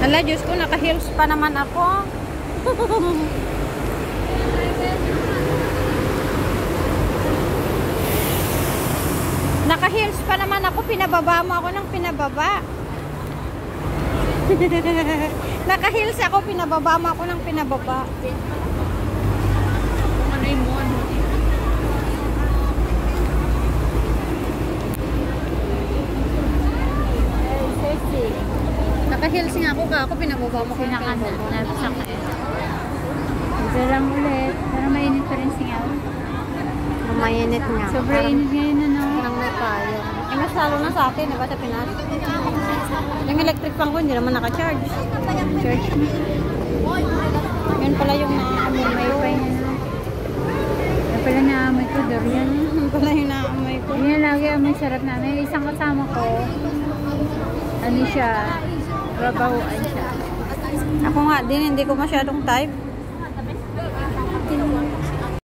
Hala, Diyos ko, naka-heels pa naman ako. Naka-heels pa naman ako. Pinababa mo ako ng pinababa. Naka-heels ako. Pinababa mo ako ng pinababa. Ano yung mo? Naka-heels nga ako ka. Ako pinababa mo ko ng pinababa. Isa lang ulit. Para mainit pa rin singaw. Mainit nga. Sobrang init ngayon na, no? Parang may payo. Eh, mas lalo na sa atin, diba, sa Pinas? Yung electric fan ko, hindi naman naka-charge. Charge mo. Yun pala yung naamoy May ko. pay na, no? Yan pala naamoy ko, Dorian. Yun pala yung naamoy ko. Yan lagi ang may sarap namin. Isang kasama ko, ano siya, babahuan siya. Ako nga din, hindi ko masyadong type.